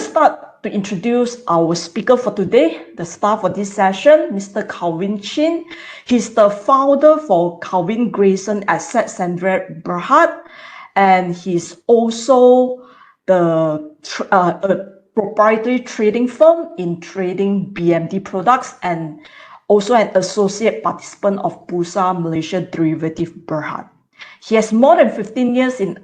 start to introduce our speaker for today, the star for this session, Mr. Calvin Chin. He's the founder for Calvin Grayson Asset Center Berhad, and he's also a proprietary trading firm in trading BMD products and also an associate participant of Bursa Malaysia Derivative Berhad. He has more than 15 years in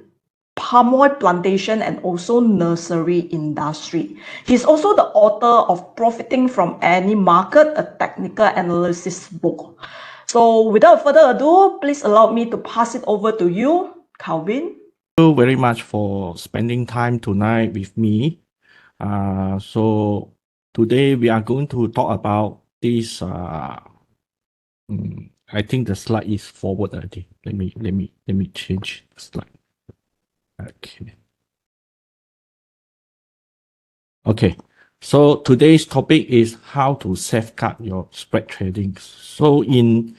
palm oil plantation and also nursery industry. He's also the author of Profiting from Any Market, a technical analysis book. So without further ado, please allow me to pass it over to you, Calvin. Thank you very much for spending time tonight with me. So today we are going to talk about this. I think the slide is forward already. Let me change the slide. Okay. So today's topic is how to safeguard your spread trading. So in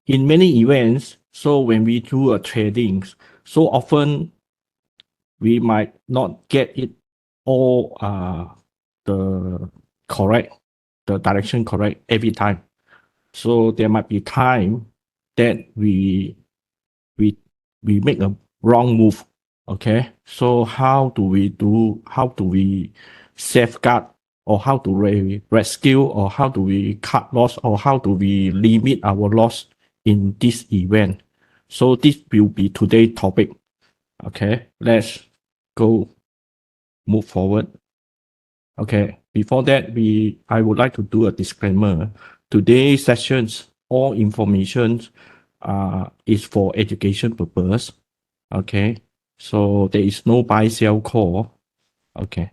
many events, so when we do a trading, so often we might not get it all the direction correct every time. So there might be time that we make a wrong move. Okay. So how do we safeguard, or how do we rescue, or how do we cut loss, or how do we limit our loss in this event? So this will be today's topic. Okay, let's move forward. Okay, before that, I would like to do a disclaimer. Today's sessions, all information is for education purpose. Okay, so there is no buy sell call. Okay.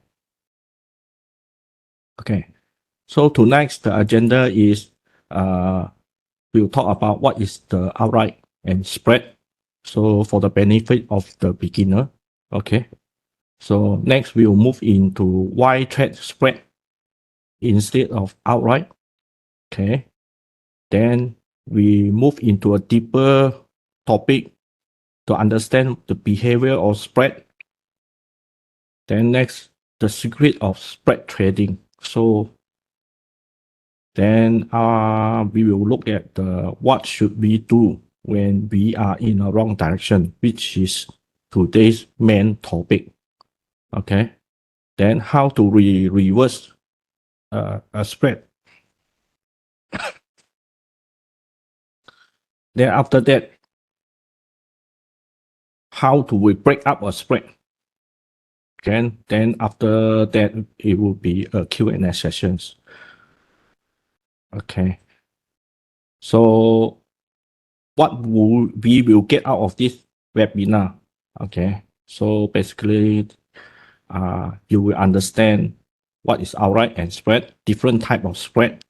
So tonight's the agenda is we'll talk about what is the outright and spread. So for the benefit of the beginner. Okay. So next we'll move into why trade spread instead of outright. Okay. Then we move into a deeper topic to understand the behavior of spread. Then next, the secret of spread trading. So then we will look at what should we do when we are in a wrong direction, which is today's main topic. Okay. Then how to reverse a spread. Then after that, how do we break up a spread? Okay. Then after that, it will be a Q&A sessions. Okay. So what we will get out of this webinar? Okay. So basically, you will understand what is outright and spread, different type of spread,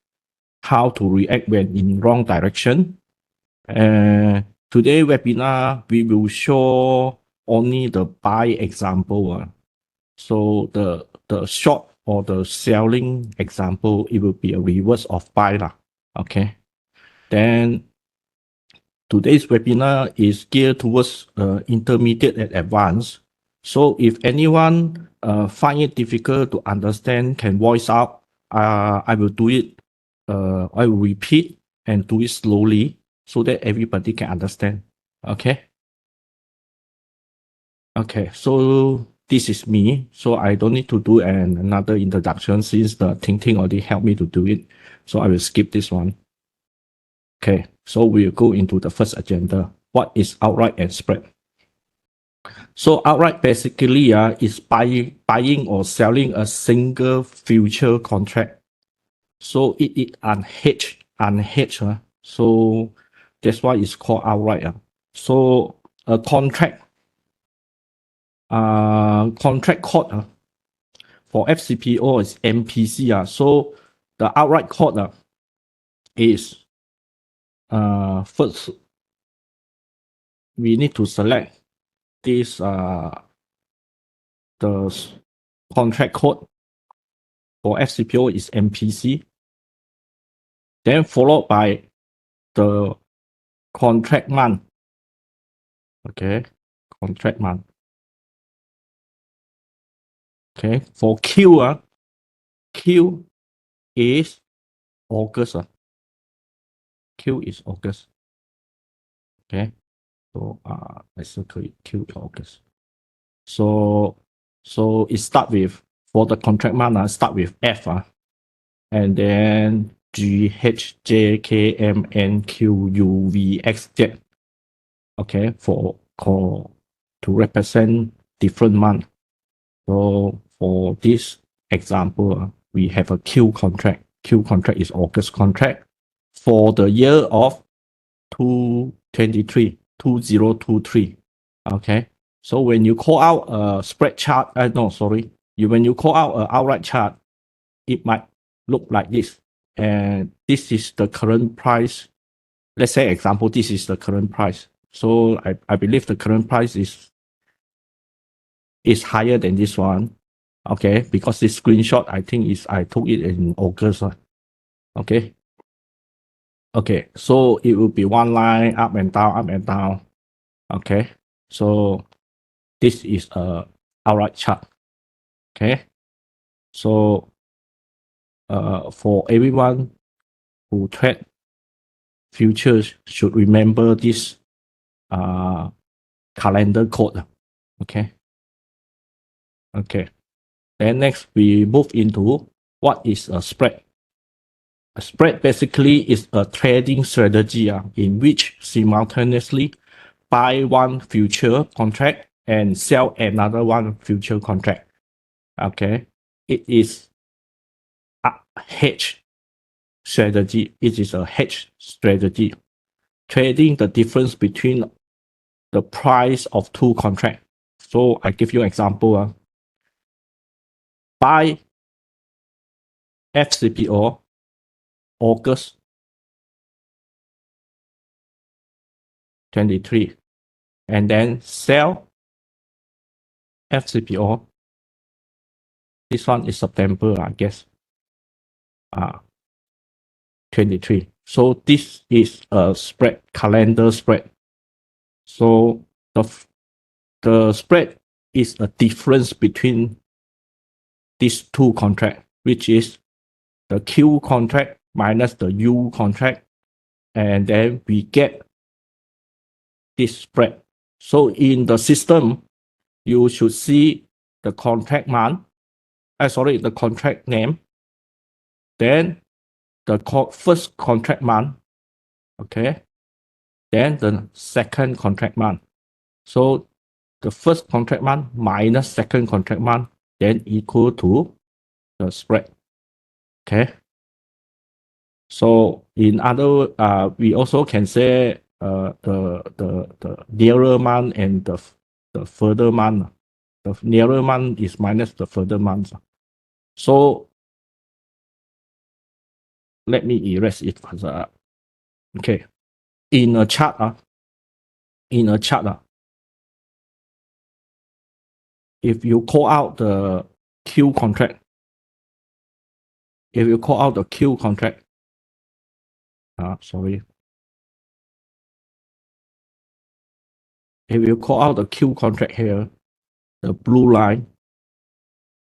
how to react when in wrong direction. Today webinar, we will show only the buy example. So the short or the selling example, it will be a reverse of buy. Okay. Then today's webinar is geared towards intermediate and advanced. So if anyone find it difficult to understand, can voice out. I will do it. I will repeat and do it slowly so that everybody can understand. Okay. Okay. So this is me. So I don't need to do another introduction since the Ting already helped me to do it. So I will skip this one. Okay. So we'll go into the first agenda. What is outright and spread? So outright basically is buying or selling a single future contract. So it is unhedged. So that's why it's called outright. So a contract code for FCPO is MPC. So the outright code is first we need to select this the contract code for FCPO is MPC, then followed by the contract month. Okay, contract month. Okay, for Q, Q is August. Q is August. Okay, so let's circle it. Q is August. So it start with, for the contract month, start with F, and then G, H, J, K, M, N, Q, U, V, X, Z. Okay, to represent different month. So for this example, we have a Q contract. Q contract is August contract for the year of 2023. Okay. So when you call out a spread chart, when you call out an outright chart, it might look like this. And this is the current price. Let's say, example, this is the current price. So I believe the current price is higher than this one. Okay, because this screenshot, I think I took it in August. Okay. Okay, so it will be one line up and down, up and down. Okay, so this is a outright chart. Okay, so for everyone who trade futures should remember this calendar code. Okay. Okay. Then next we move into what is a spread. A spread basically is a trading strategy in which simultaneously buy one future contract and sell another one future contract. Okay. It is a hedge strategy. It is a hedge strategy. Trading the difference between the price of two contracts. So I give you an example. Buy FCPO August 23 and then sell FCPO. This one is September, I guess. 23. So this is a spread, calendar spread. So the spread is a difference between these two contracts, which is the Q contract minus the U contract, and then we get this spread. So in the system, you should see the contract month, the contract name, then the first contract month, okay, then the second contract month. So the first contract month minus second contract month, then equal to the spread. Okay. So in other, we also can say the nearer month and the further month. The nearer month is minus the further month. So let me erase it first. Okay. In a chart, if you call out the Q contract, if you call out the Q contract, if you call out the Q contract here, the blue line,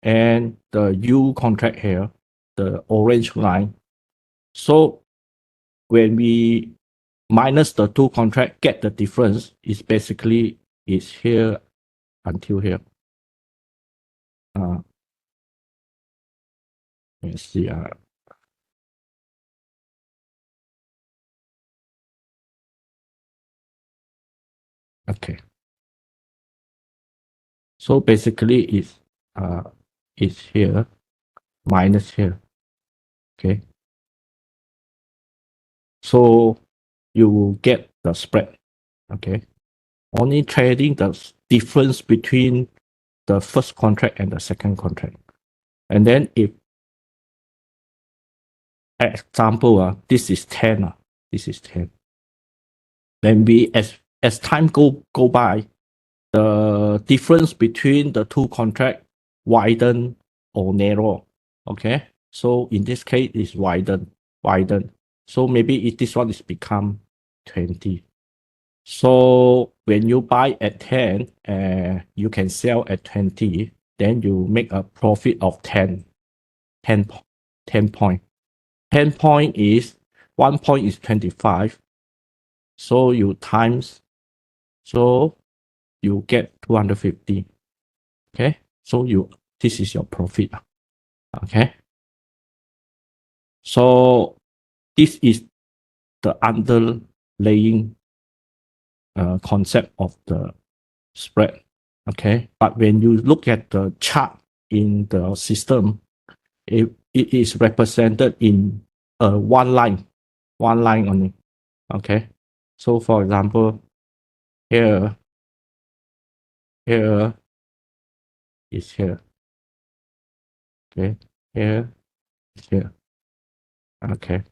and the U contract here, the orange line. So when we minus the two contract, get the difference is basically is here until here. Let's see. Okay. So basically it's here minus here. Okay. So you will get the spread. Okay. Only trading the difference between the first contract and the second contract. And then if, example, this is 10. This is 10. Then as time go by, the difference between the two contract widen or narrow. Okay. So in this case, it's widen. So maybe if this one is become 20. So when you buy at 10, you can sell at 20. then you make a profit of 10 point. 10 point is 1 point is 25. So you times, so you get 250. Okay. So this is your profit. Okay. So this is the underlying concept of the spread. Okay. But when you look at the chart in the system, it is represented in one line only. Okay. So for example, here is here. Okay. Here is here. Okay.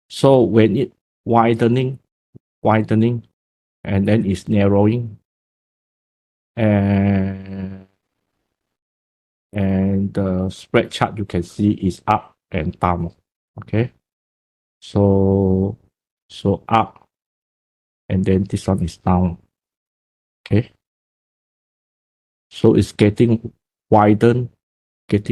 So when it widening, and then it's narrowing, and the spread chart you can see is up and down. Okay. So up, and then this one is down. Okay. So it's getting widen, and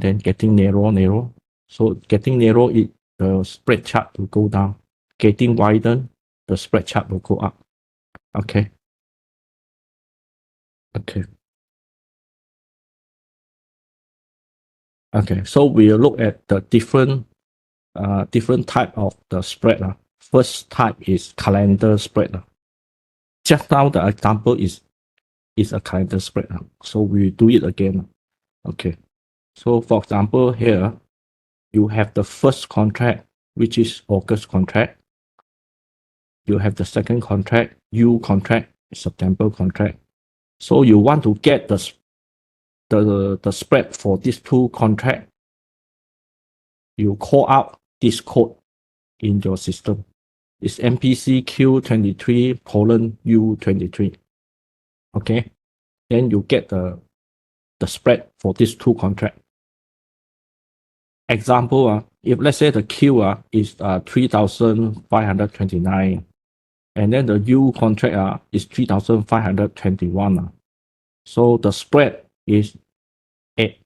then getting narrow. So getting narrow, the spread chart will go down. Getting widen, the spread chart will go up. Okay. Okay. Okay. So we'll look at the different type of the spread. First type is calendar spread. Just now the example is a calendar spread. So we do it again. Okay. So for example, here you have the first contract, which is August contract. You have the second contract, U contract, September contract. So you want to get the spread for these two contracts. You call out this code in your system. It's MPC Q23 U23. Okay. Then you get the spread for these two contracts. Example, if let's say the Q is 3,529, and then the U contract is 3,521. So the spread is 8.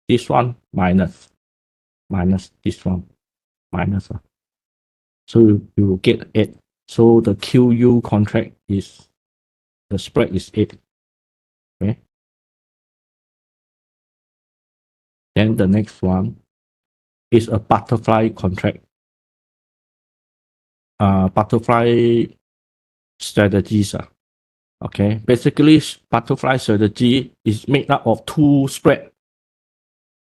This one minus this one minus. So you will get 8. So the QU contract is, the spread is 8. Okay. Then the next one is a butterfly contract. Butterfly strategies. Okay. Basically, butterfly strategy is made up of two spread.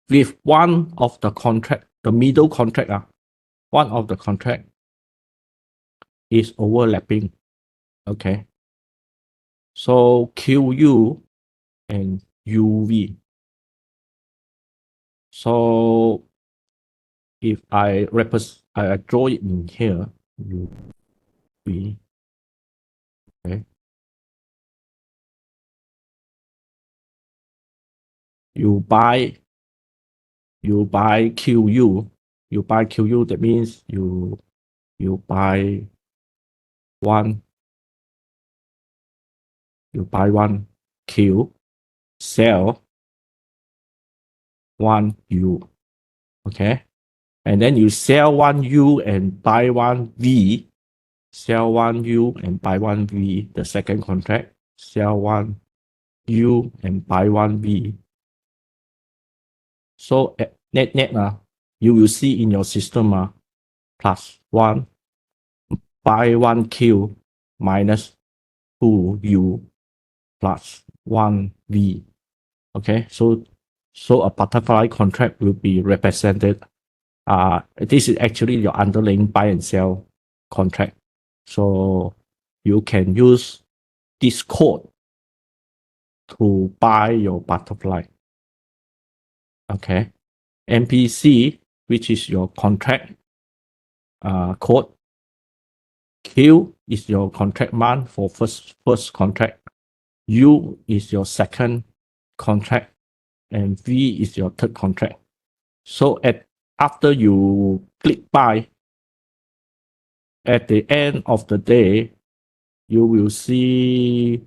With one of the contract, the middle contract, one of the contract is overlapping. Okay. So QU and UV. So if I draw it in here, UV. Okay. You buy QU. You buy QU, that means you buy one Q, sell one U. Okay. And then you sell one U and buy one V. Sell one U and buy one V. The second contract, sell one U and buy one V. So at net, you will see in your system plus 1 buy 1 Q minus 2 U plus 1 V. Okay, so a butterfly contract will be represented. This is actually your underlying buy and sell contract. So you can use this code to buy your butterfly. Okay. MPC, which is your contract code. Q is your contract month for first contract. U is your second contract, and V is your third contract. So after you click buy, at the end of the day, you will see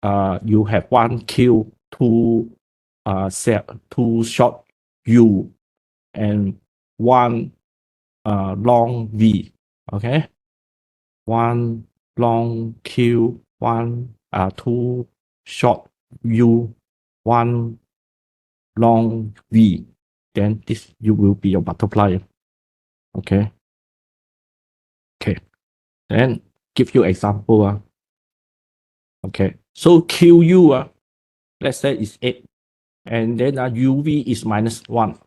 you have one Q, two two short U, and one long V. Okay, one long Q, one two short U, one long V. Then this you will be your butterfly. Okay. Okay. Then give you example. Okay. So QU let's say is 8. And then UV is -1.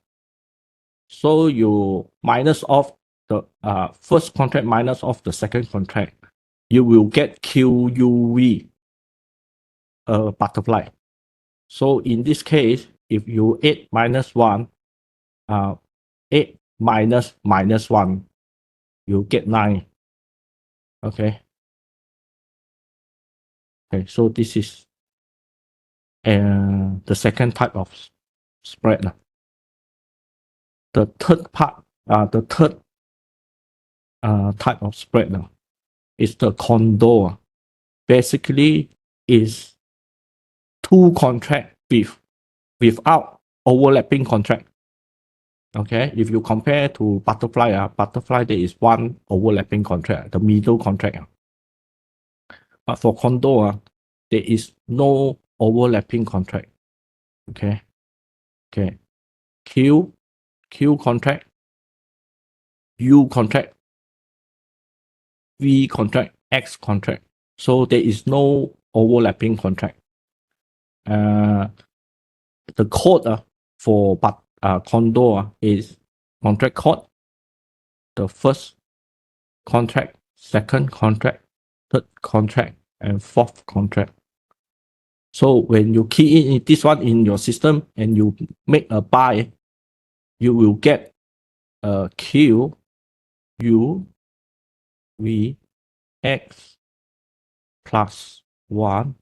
So you minus off the first contract minus off the second contract. You will get QUV butterfly. So in this case, if you 8 minus 1, 8 minus -1, you get 9. Okay. Okay, so this is the second type of spread. The third part, the third type of spread is the condo. Basically, is two contract without overlapping contract. Okay, if you compare to butterfly, butterfly there is one overlapping contract, the middle contract. But for condo, there is no overlapping contract. Okay, okay. Q contract, U contract, V contract, X contract. So there is no overlapping contract. The code for condo is contract code, the first contract, second contract, third contract, and fourth contract. So when you key in this one in your system and you make a buy, you will get a Q, U, V, X plus 1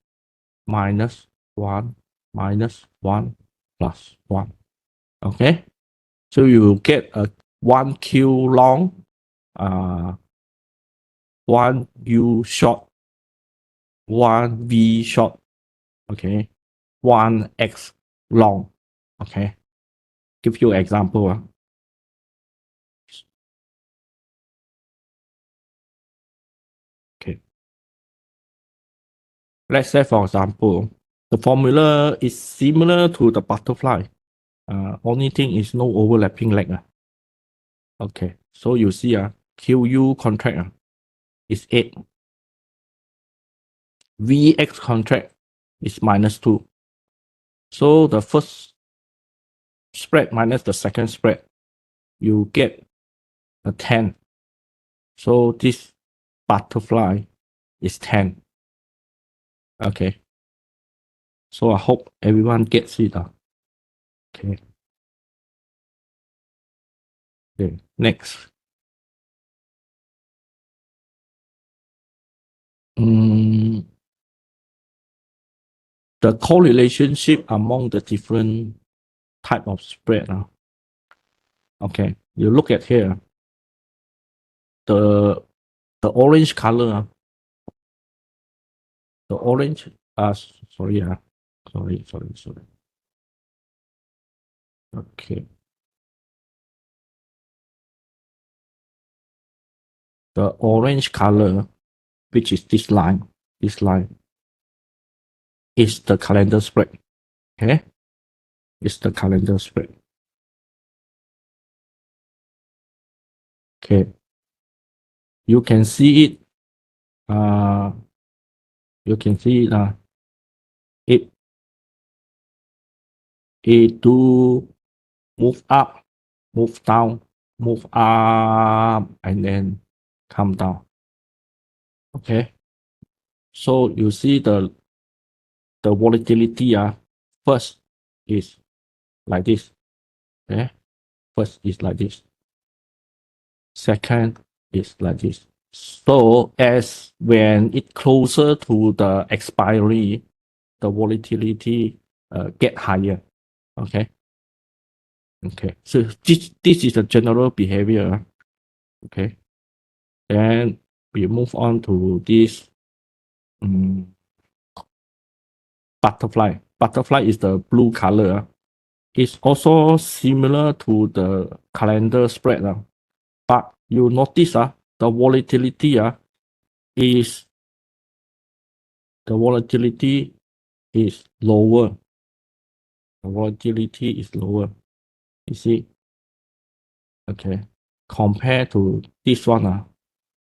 minus 1 minus 1 plus 1. Okay? So you will get a 1 Q long, 1 U short, 1 V short, okay, 1 X long. Okay? Give you an example. Okay. Let's say, for example, the formula is similar to the butterfly. Only thing is no overlapping leg. Okay, so you see QU contract is 8. VX contract is -2. So the first spread minus the second spread, you get a 10. So this butterfly is 10. Okay. So I hope everyone gets it. Okay. Okay. Next. The correlationship among the different type of spread. Okay. You look at here. The orange color. The orange. Sorry. Sorry. Okay. The orange color, which is this line, is the calendar spread. Okay, it's the calendar spread. Okay, you can see it. You can see it. It do move up, move down, move up, and then come down. Okay, so you see the volatility. First is like this. Okay, first is like this. Second is like this. So as when it closer to the expiry, the volatility get higher. Okay. Okay. So this is the general behavior. Okay. Then we move on to this butterfly. Butterfly is the blue color. It's also similar to the calendar spread. But you notice the volatility is the volatility is lower. The volatility is lower. You see? Okay. Compared to this one,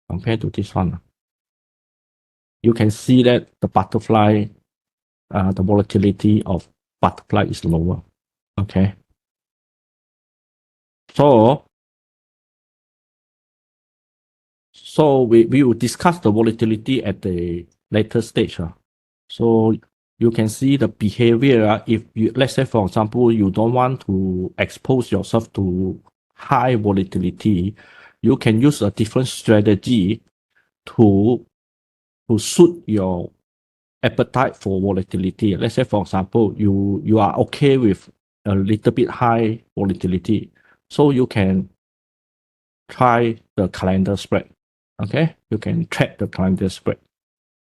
compared to this one, you can see that the butterfly, the volatility of butterfly is lower. Okay. So we will discuss the volatility at the later stage. So you can see the behavior. If you, let's say, for example, you don't want to expose yourself to high volatility, you can use a different strategy to suit your appetite for volatility. Let's say, for example, you are okay with a little bit high volatility, so you can try the calendar spread. Okay, you can track the calendar spread.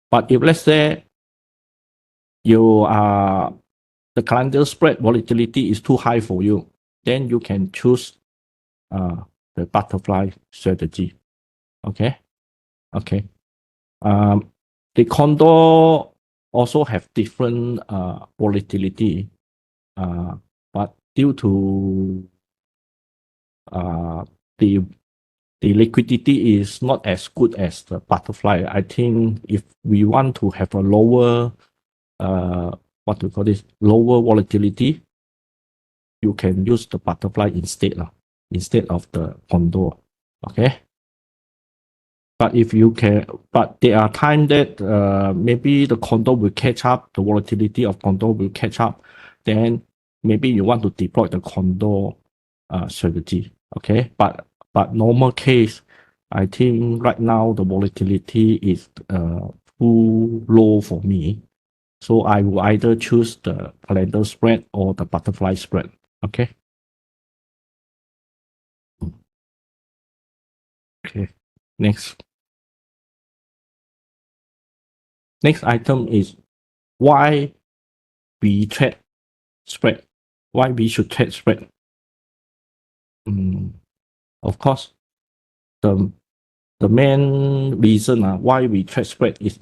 But if let's say you are the calendar spread volatility is too high for you, then you can choose the butterfly strategy. Okay, okay. The condor also have different volatility, but due to the liquidity is not as good as the butterfly. I think if we want to have a lower what we call this lower volatility, you can use the butterfly instead of the condor. Okay. But if you can, but there are times that maybe the condor will catch up, the volatility of condor will catch up, then maybe you want to deploy the condor strategy. Okay. But normal case, I think right now the volatility is too low for me. So I will either choose the calendar spread or the butterfly spread. Okay. Okay. Next. Next item is why we trade spread. Why we should trade spread. Of course, the main reason why we trade spread is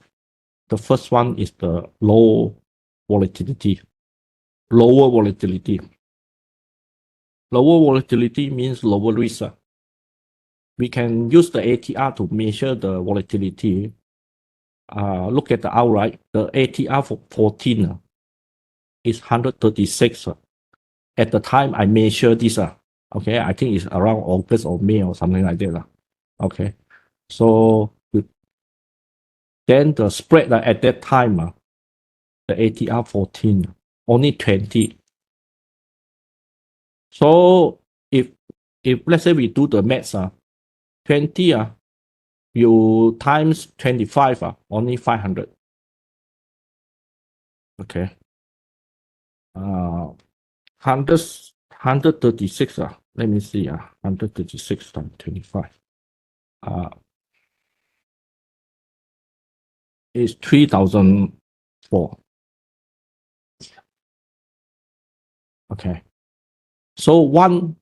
the first one is the low volatility. Lower volatility. Lower volatility means lower risk. We can use the ATR to measure the volatility. Look at the outright. The ATR for 14 is 136. At the time I measure this, okay, I think it's around August or May or something like that. Okay, so then the spread at that time, the ATR 14, only 20. So if let's say we do the maths, 20, you times 25, only 500. Okay. 136, let me see, 136 times 25. Is 3,004. Okay. So one,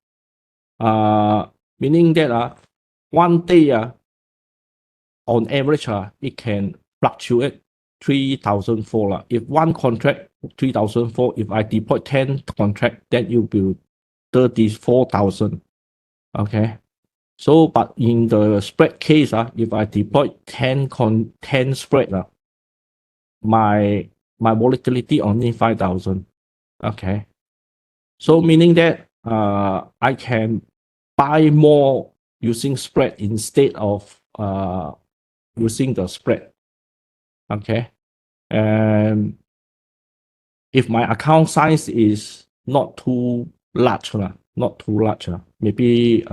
meaning that one day, on average, it can fluctuate 3,004. If one contract 3,004, if I deploy 10 contract, then it will be 34,000. Okay. So, but in the spread case, if I deploy 10 spread, my volatility only 5,000. Okay. So meaning that I can buy more using spread instead of using the spread. Okay. And if my account size is not too large, maybe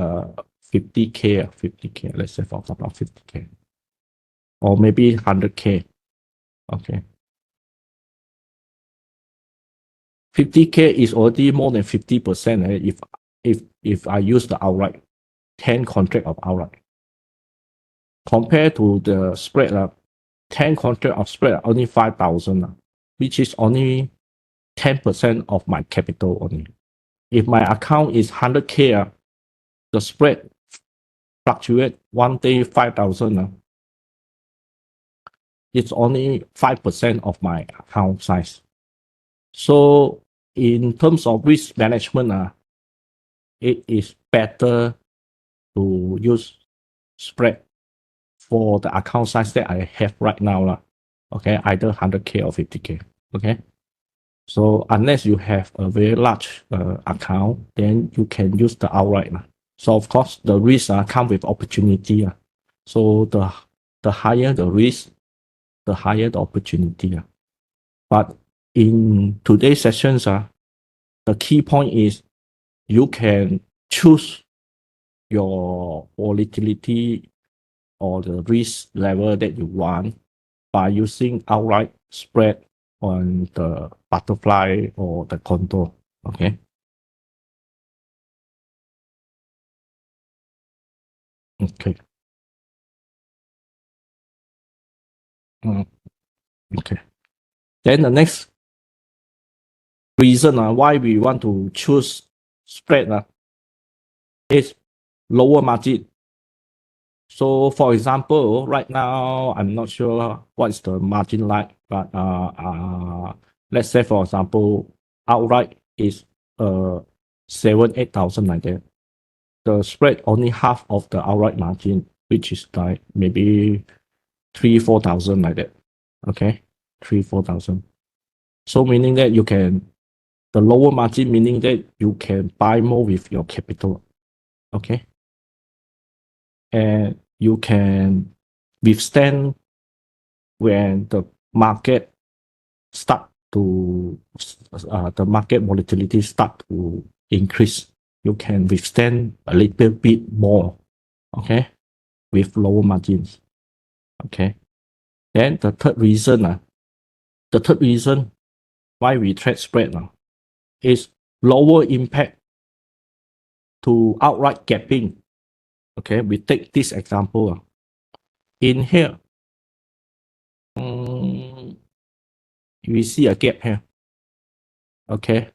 50K, 50K, let's say for example 50K. Or maybe 100K. Okay. 50K is already more than 50% if I use the outright 10 contract of outright. Compared to the spread, 10 contract of spread only 5,000. which is only 10% of my capital only. If my account is 100K, the spread fluctuate one day 5,000. It's only 5% of my account size. So in terms of risk management, it is better to use spread for the account size that I have right now. Okay, either 100K or 50K. Okay. So unless you have a very large account, then you can use the outright. So of course, the risk come with opportunity. So the higher the risk, the higher the opportunity. But in today's sessions, the key point is you can choose your volatility or the risk level that you want by using outright spread on the butterfly or the condor. Okay. Okay. Okay. Then the next reason why we want to choose spread is lower margin. So for example, right now, I'm not sure what is the margin like, but let's say for example, outright is 7,000-8,000 like that. The spread only half of the outright margin, which is like maybe 3,000-4,000 like that. Okay, 3,000-4,000. So meaning that the lower margin meaning that you can buy more with your capital. Okay, and you can withstand when the market the market volatility start to increase. You can withstand a little bit more. Okay, with lower margins. Okay. Then the third reason why we trade spread is lower impact to outright gapping. Okay, we take this example. In here, we see a gap here. Okay,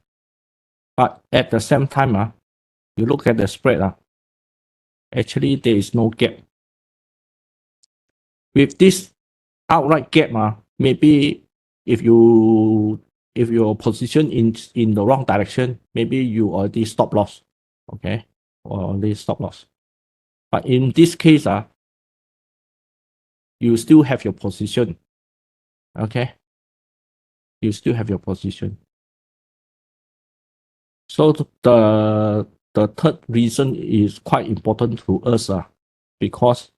but at the same time, you look at the spread. Actually, there is no gap. With this outright gap, maybe if your position in the wrong direction, maybe you already stop loss. Okay, or already stop loss. But in this case, you still have your position. Okay, you still have your position. So the third reason is quite important to us, because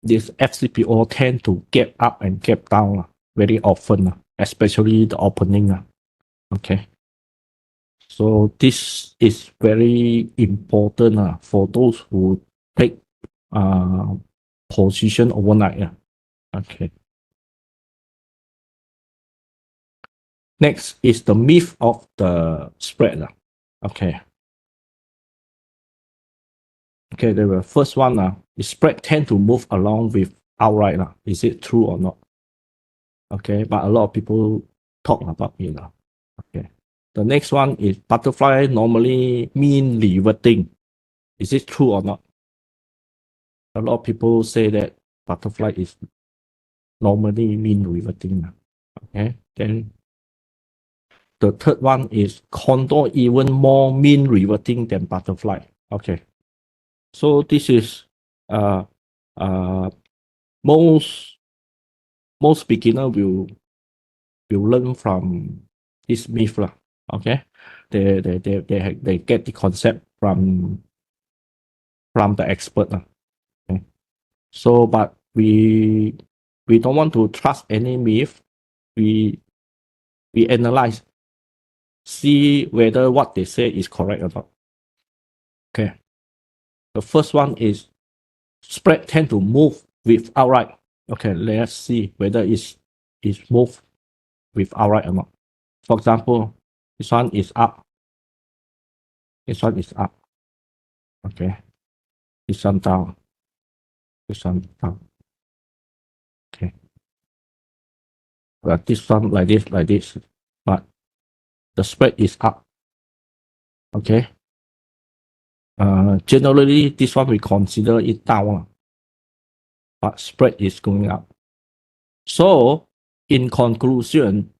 this FCPO tend to gap up and gap down very often, especially the opening. Okay. So this is very important for those who take position overnight. Okay. Next is the myth of the spread. Okay. Okay, the first one is spread tend to move along with outright. Is it true or not? Okay, but a lot of people talk about it. Okay. The next one is butterfly normally mean reverting. Is it true or not? A lot of people say that butterfly is normally mean reverting. Okay. Then the third one is condor even more mean reverting than butterfly. Okay. So this is most beginner will learn from this myth. Okay. They get the concept from the expert. Okay. So but we don't want to trust any myth. We analyze, see whether what they say is correct or not. Okay. The first one is spread tend to move with outright. Okay, let's see whether it's move with outright or not. For example, this one is up. This one is up. Okay. This one down. This one down. Okay. this one like this, but the spread is up. Okay. Generally, this one we consider it down, but spread is going up. So, in conclusion,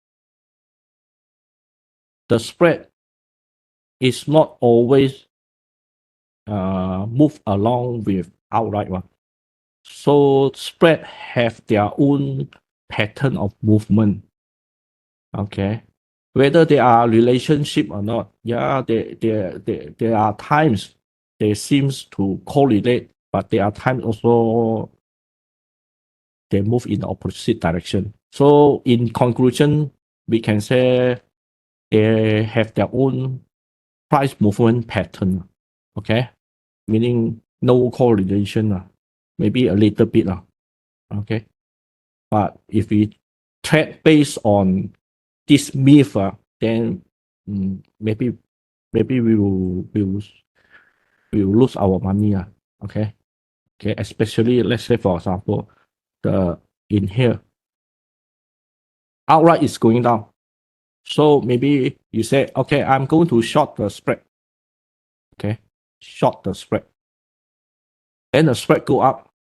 the spread is not always move along with outright one. So spread have their own pattern of movement. Okay. Whether they are relationship or not, yeah, there are times they seems to correlate, but there are times also they move in the opposite direction. So in conclusion, we can say they have their own price movement pattern. Okay. Meaning no correlation, maybe a little bit. Okay. But if we trade based on this myth, then maybe we will lose our money. Okay. Okay. Especially let's say for example, the in here, outright is going down. So maybe you say, okay, I'm going to short the spread. Okay. Short the spread. Then the spread go up.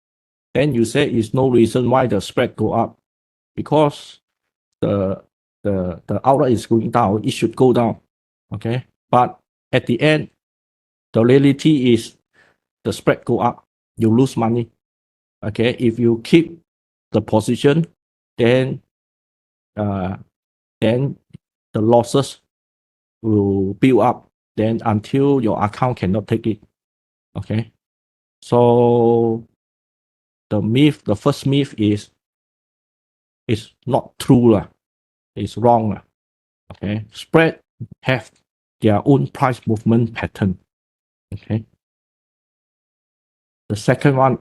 Then you say is no reason why the spread go up, because the outright is going down, it should go down. Okay. But at the end, the reality is the spread go up, you lose money. Okay. If you keep the position, then then the losses will build up, then until your account cannot take it. Okay. So the first myth is not true. It's wrong. Okay. Spread have their own price movement pattern. Okay. The second one,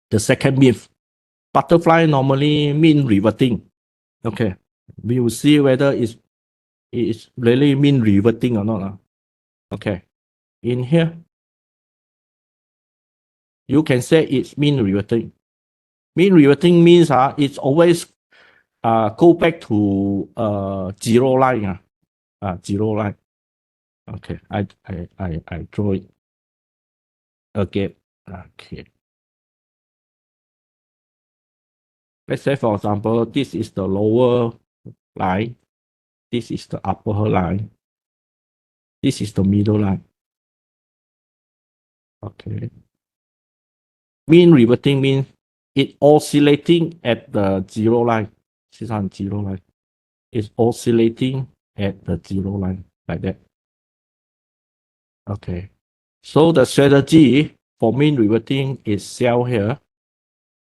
the second myth, butterfly normally mean reverting. Okay. We will see whether it's really mean reverting or not. Okay. In here, you can say it's mean reverting. Mean reverting means it's always go back to zero line. Zero line. Okay. I draw it again. Okay. Let's say for example, this is the lower line. This is the upper line. This is the middle line. Okay. Mean reverting means it oscillating at the zero line. This is on zero line. It's oscillating at the zero line like that. Okay. So the strategy for mean reverting is sell here,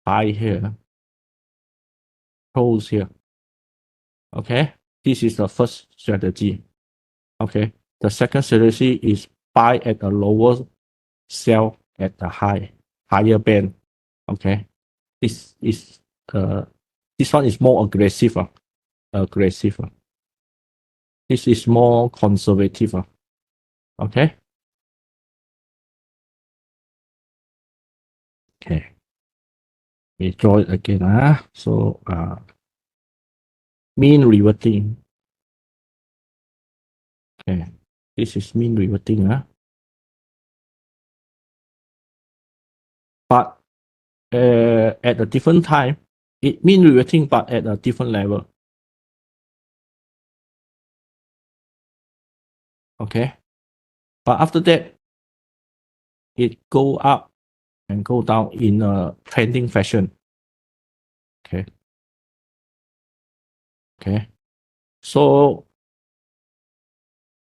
buy here, close here. Okay. This is the first strategy. Okay. The second strategy is buy at a lower, sell at a higher band. Okay. This one is more aggressive. Aggressive. This is more conservative. Okay. Okay. We draw it again. So mean reverting. Okay. This is mean reverting. But at a different time, it mean reverting, but at a different level. Okay. But after that, it go up and go down in a trending fashion. Okay. Okay. So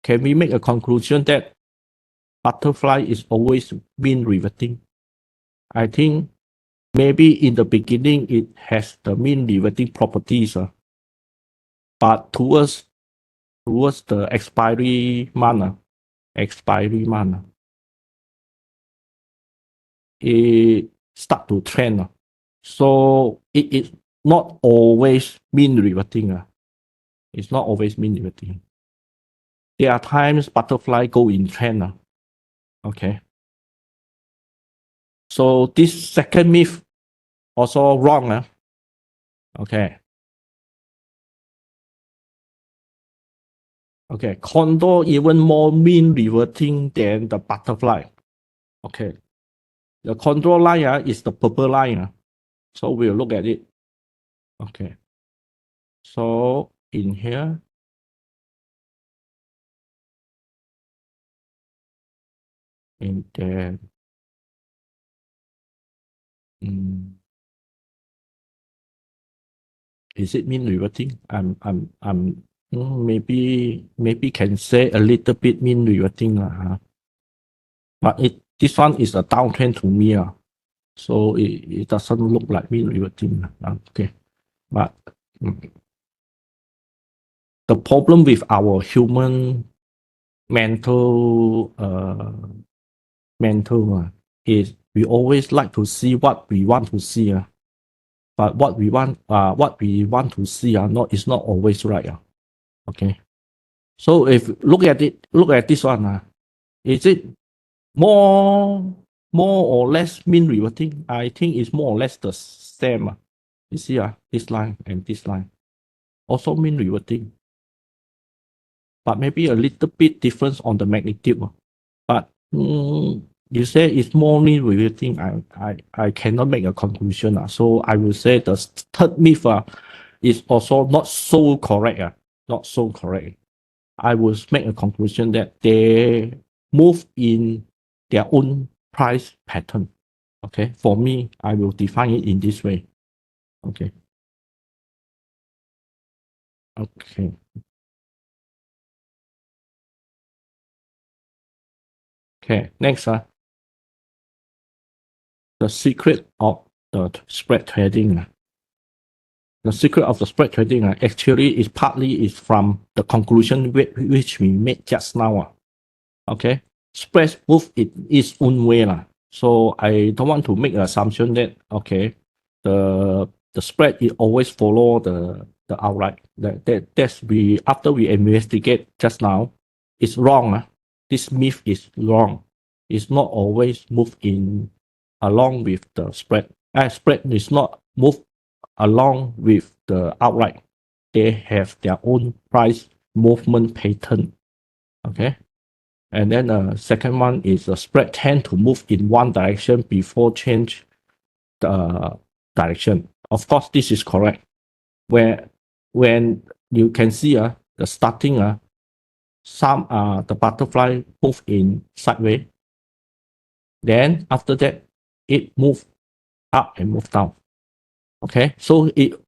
can we make a conclusion that butterfly is always mean reverting? I think maybe in the beginning it has the mean reverting properties, but towards the expiry month, it start to trend. So it is not always mean reverting. It's not always mean reverting. There are times butterfly go in trend. Okay. So this second myth also wrong. Okay. Okay, condor even more mean reverting than the butterfly. Okay, the condor line is the purple line. So we'll look at it. Okay, so in here, and then is it mean reverting? Maybe can say a little bit mean reverting but this one is a downtrend to me so it doesn't look like mean reverting okay, but the problem with our human mental is we always like to see what we want to see but what we want to see is not always right okay. So if look at this one is it more or less mean reverting? I think it's more or less the same you see this line and this line also mean reverting, but maybe a little bit difference on the magnitude but you say it's more mean reverting. I cannot make a conclusion so I will say the third myth is also not so correct not so correct. I will make a conclusion that they move in their own price pattern. Okay, for me, I will define it in this way. Okay. Okay. Okay. Next, the secret of the spread trading. The secret of the spread trading actually is partly is from the conclusion which we made just now. Okay, spread move in its own way so I don't want to make an assumption that okay, the spread it always follow the outright. That's we after we investigate just now, it's wrong. This myth is wrong. It's not always move in along with the spread. Spread is not move along with the outright. They have their own price movement pattern. Okay. And then the second one is the spread tend to move in one direction before change the direction. Of course, this is correct. When you can see the starting some the butterfly move in sideways. Then after that, it move up and move down. Okay, so it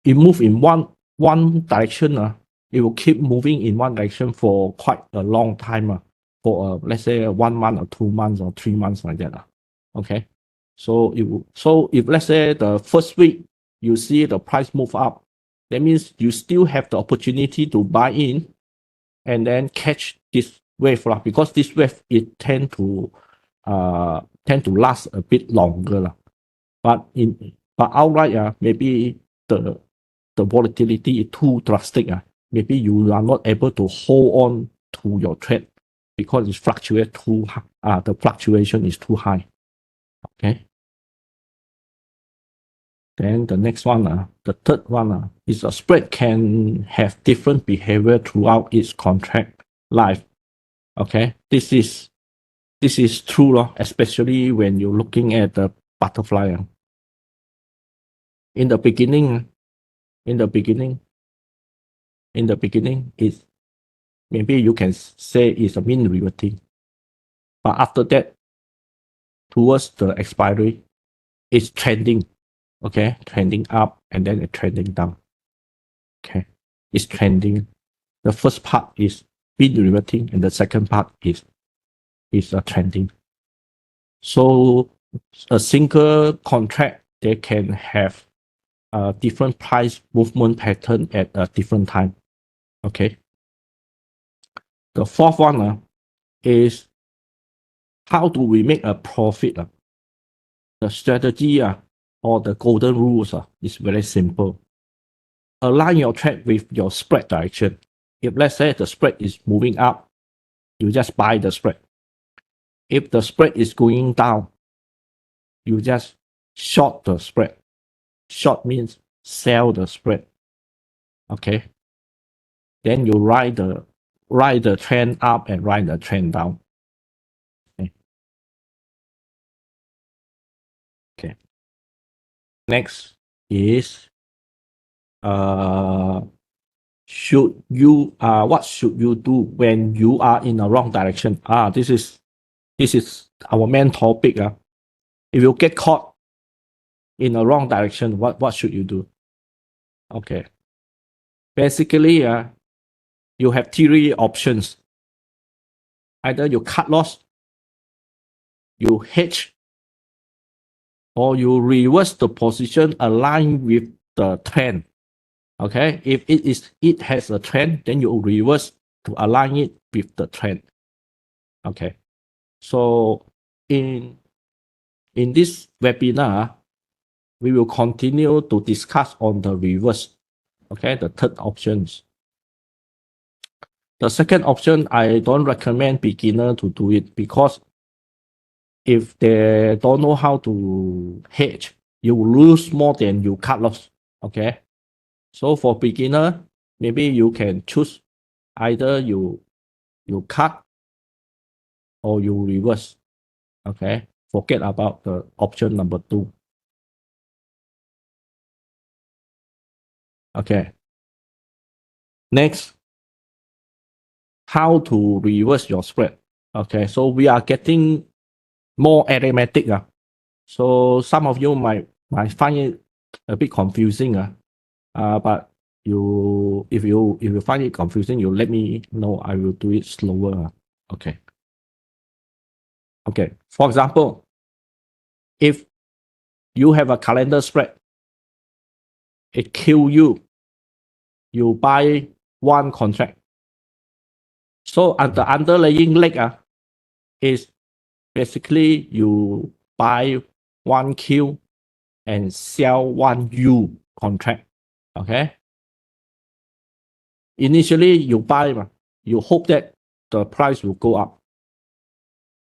move in one direction. It will keep moving in one direction for quite a long time. For let's say 1 month or 2 months or 3 months like that. Okay, so if let's say the first week you see the price move up, that means you still have the opportunity to buy in and then catch this wave because this wave it tend to last a bit longer but outright maybe the volatility is too drastic maybe you are not able to hold on to your trade because it fluctuates too high. The fluctuation is too high. Okay. Then the next one, the third one is a spread can have different behavior throughout its contract life. Okay, this is true, especially when you're looking at the butterfly. In the beginning, is maybe you can say it's a mean reverting, but after that, towards the expiry, it's trending. Okay, trending up and then trending down. Okay, it's trending. The first part is mean reverting, and the second part is trending. So a single contract they can have a different price movement pattern at a different time. Okay. The fourth one is how do we make a profit? The strategy or the golden rules is very simple. Align your trade with your spread direction. If let's say the spread is moving up, you just buy the spread. If the spread is going down, you just short the spread. Short means sell the spread. Okay. Then you ride write the trend up and write the trend down. Okay. Okay. Next is should you what should you do when you are in the wrong direction? This is our main topic. If you get caught in the wrong direction, what should you do? Okay. Basically, you have three options. Either you cut loss, you hedge, or you reverse the position aligned with the trend. Okay, if it has a trend, then you reverse to align it with the trend. Okay, so in this webinar, we will continue to discuss on the reverse. Okay, the third options. The second option, I don't recommend beginner to do it because if they don't know how to hedge, you lose more than you cut loss. Okay, so for beginner, maybe you can choose either you cut or you reverse. Okay, forget about the option number 2. Okay, next, how to reverse your spread. Okay, so we are getting more arithmetic. So some of you might find it a bit confusing. But if you find it confusing, you let me know. I will do it slower. Okay. Okay. For example, if you have a calendar spread, it kill you. You buy one contract. So the underlying leg is basically you buy one Q and sell one U contract. Okay. Initially, you buy, you hope that the price will go up.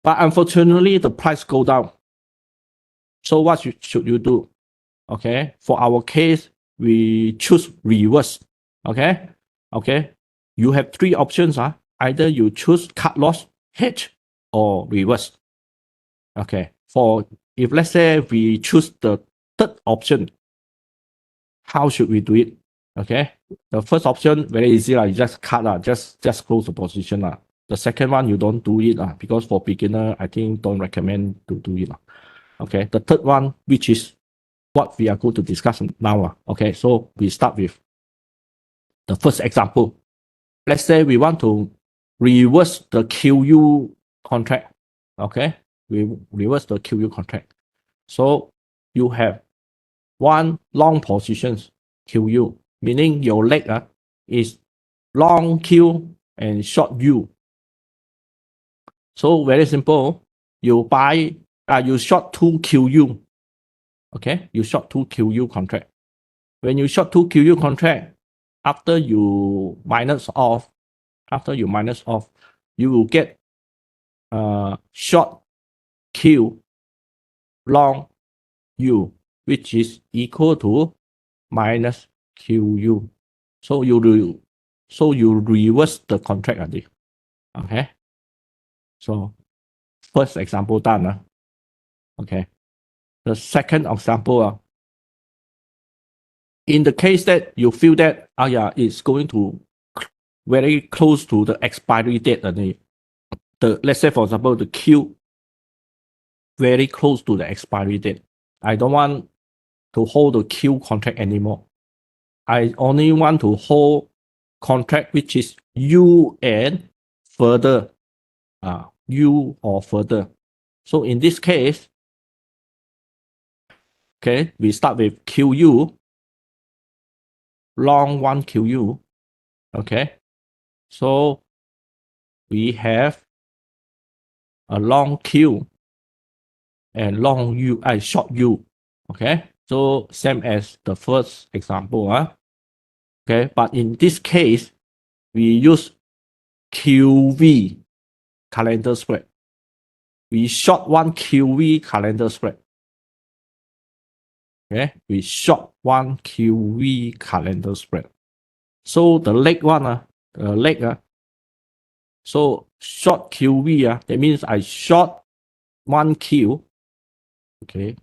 But unfortunately, the price go down. So what should you do? Okay. For our case, we choose reverse. Okay. Okay. You have 3 options. Either you choose cut loss, hedge, or reverse. Okay. If let's say we choose the third option, how should we do it? Okay. The first option, very easy. You just cut. Just close the position. The second one, you don't do it. Because for beginner, I think don't recommend to do it. Okay. The third one, which is what we are going to discuss now. Okay. So we start with the first example. Let's say we want to reverse the QU contract. Okay. We reverse the QU contract. So you have one long positions QU, meaning your leg is long Q and short U. So very simple. You buy, you short 2 QU. Okay, you short 2 QU contract. When you short 2 QU contract, after you minus off, you will get short Q, long U, which is equal to minus QU. So you reverse the contract. Okay. So first example done. Okay. The second example, in the case that you feel that it's going to very close to the expiry date, let's say for example the Q very close to the expiry date. I don't want to hold the Q contract anymore. I only want to hold contract which is U and further. U or further. So in this case, okay, we start with QU, long 1 QU. Okay, so we have a long Q and long U, short U. Okay, so same as the first example. Okay, but in this case, we use QV calendar spread. We short 1 QV calendar spread. Okay, we short 1 QV calendar spread. So the leg one, So short QV, that means I short 1Q. Okay.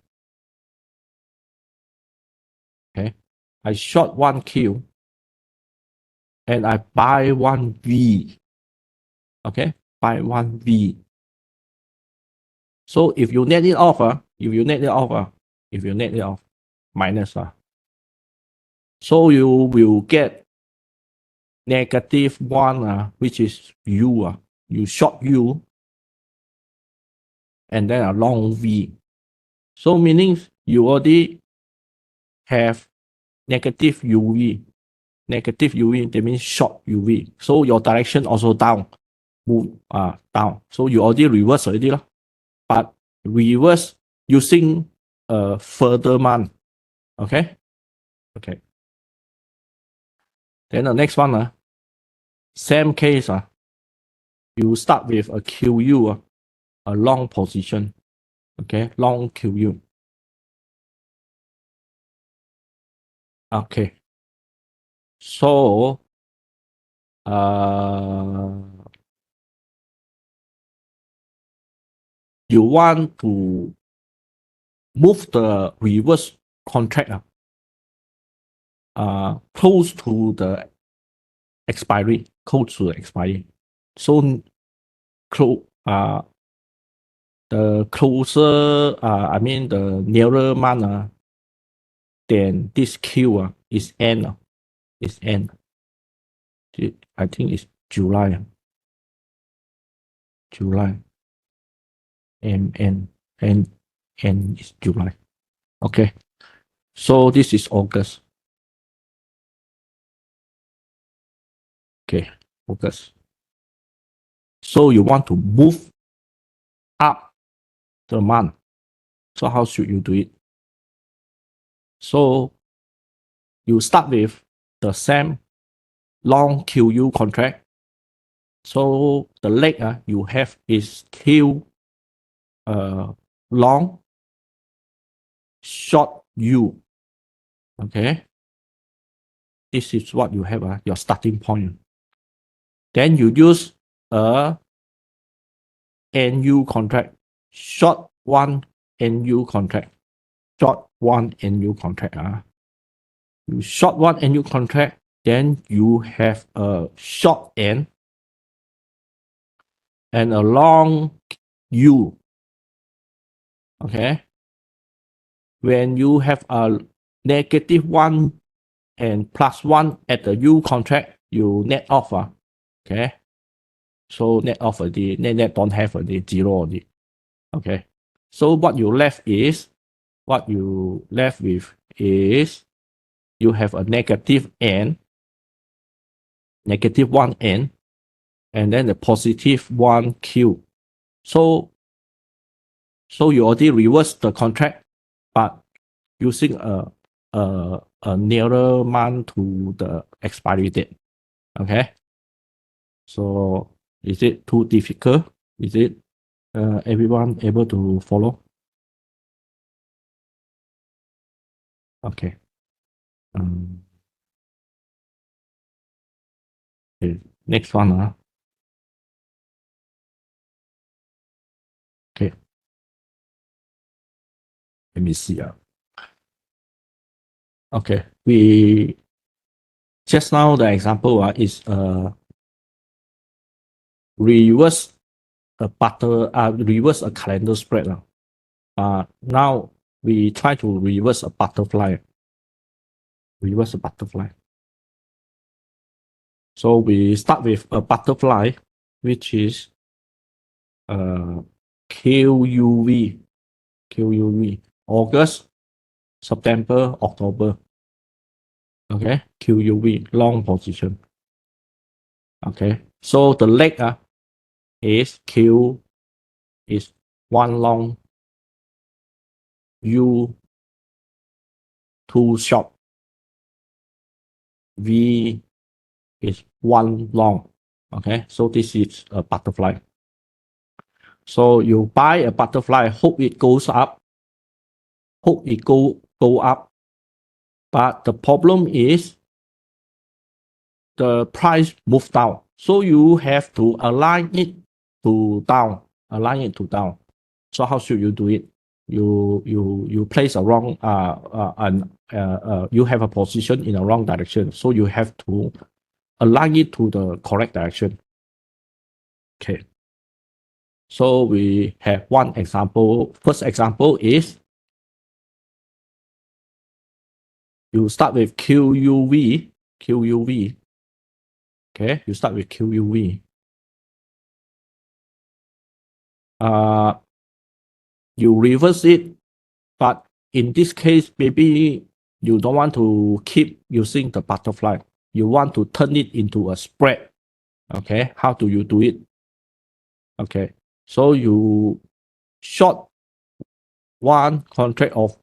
Okay. I short 1Q and I buy 1V. Okay. Buy 1V. So if you net it off, minus, so you will get -1, which is U. You short U and then a long V. So meaning you already have negative UV. Negative UV, that means short UV. So your direction also down, move down. So you already reverse already, but reverse using a further month. Okay? Okay. Then the next one, same case, you start with a QU, a long position. Okay, long QU. Okay. So, you want to move the reverse contract close to the expiry, So, the closer, I mean the nearer month then this Q is N. Is N. I think it's July. July. N is July. Okay. So this is August. Okay, August. So you want to move up the month. So how should you do it? So you start with the same long QU contract. So the leg you have is Q long, short U. Okay. This is what you have, your starting point. Then you use a NU contract, short one NU contract. Short one NU contract. You short one NU contract, then you have a short N and a long U. Okay. When you have a -1 and +1 at the U contract, you net off. Okay. So net off the net don't have the 0 already. Okay. So what you left with is you have a -N, -1N, and then the +1Q. So you already reverse the contract, but using a nearer month to the expiry date. Okay. So is it too difficult? Is it everyone able to follow? Okay. Okay. Next one. Okay. Let me see. Okay. We just now the example is reverse reverse a calendar spread. Now we try to reverse a butterfly. Reverse a butterfly. So we start with a butterfly, which is QUV, August, September, October. Okay, QUV, long position. Okay, so the leg is Q is one long, U two short, V is one long. Okay, so this is a butterfly. So you buy a butterfly, hope it goes up, hope it go up. But the problem is the price moved down. So you have to align it to down, align it to down. So how should you do it? You place a wrong you have a position in a wrong direction. So you have to align it to the correct direction. Okay. So we have one example. First example is you start with QUV. QUV. Okay, you start with QUV. You reverse it, but in this case, maybe you don't want to keep using the butterfly. You want to turn it into a spread. Okay, how do you do it? Okay, so you short one contract of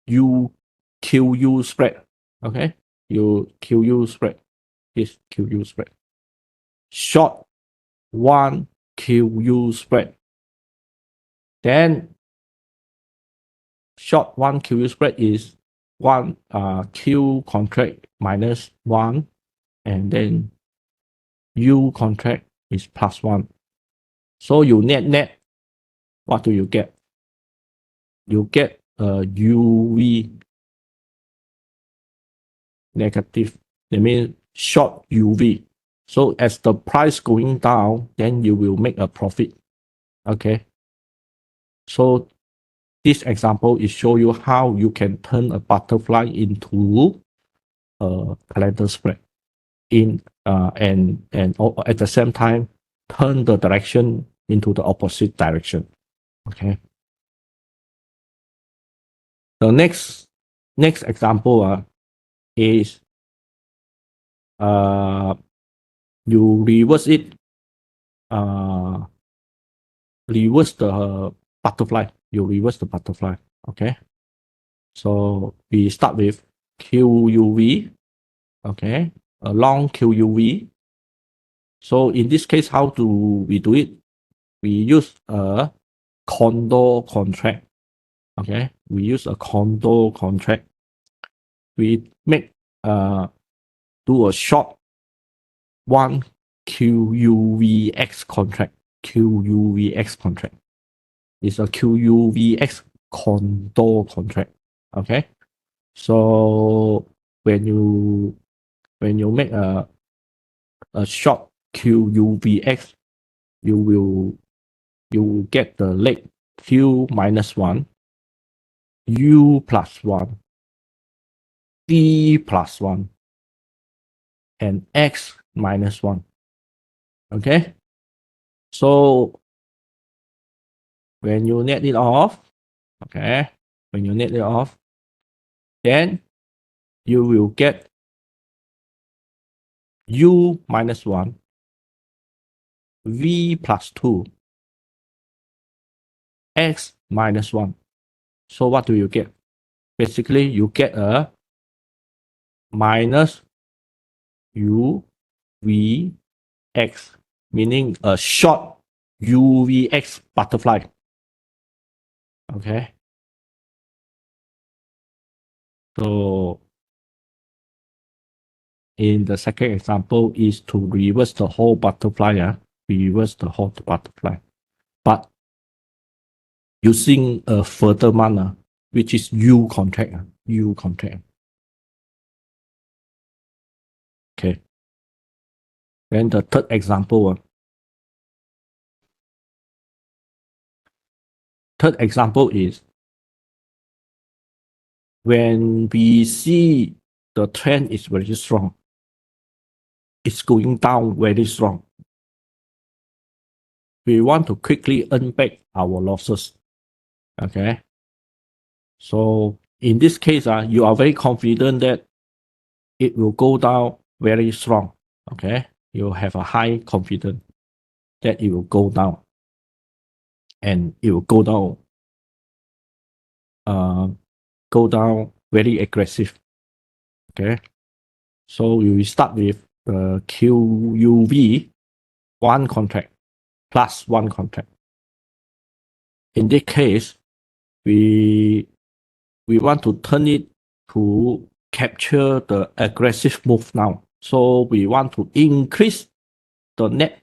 QU spread. Okay, you QU spread. This QU spread. Short one QU spread. Then short one QU spread is one Q contract minus one, and then U contract is plus one. So you net, what do you get? You get a UV negative. That means short UV. So as the price going down, then you will make a profit. Okay. So this example is show you how you can turn a butterfly into a calendar spread and at the same time turn the direction into the opposite direction. Okay. The next example is you reverse it, reverse the butterfly. You reverse the butterfly. Okay. So we start with QUV. Okay. A long QUV. So in this case, how do we do it? We use a condor contract. Okay. We use a condor contract. We make do a short one QUVX contract. QUVX contract. It's a QUVX condor contract. Okay. So when you make a short QUVX, you will get the leg Q minus 1, U plus 1, D plus 1, and X minus 1. Okay. So when you net it off, okay, when you net it off, then you will get U minus 1, V plus 2, X minus 1. So what do you get? Basically, you get a minus U V X, meaning a short UVX butterfly. Okay. So in the second example is to reverse the whole butterfly. Reverse the whole butterfly. But using a further one, which is U contract. U contract. Okay. Then the third example. Third example is when we see the trend is very strong. It's going down very strong. We want to quickly earn back our losses. Okay. So in this case, you are very confident that it will go down very strong. Okay. You have a high confidence that it will go down. And it will go down very aggressive. Okay. So we start with the QUV, one contract plus one contract. In this case, we want to turn it to capture the aggressive move now. So we want to increase the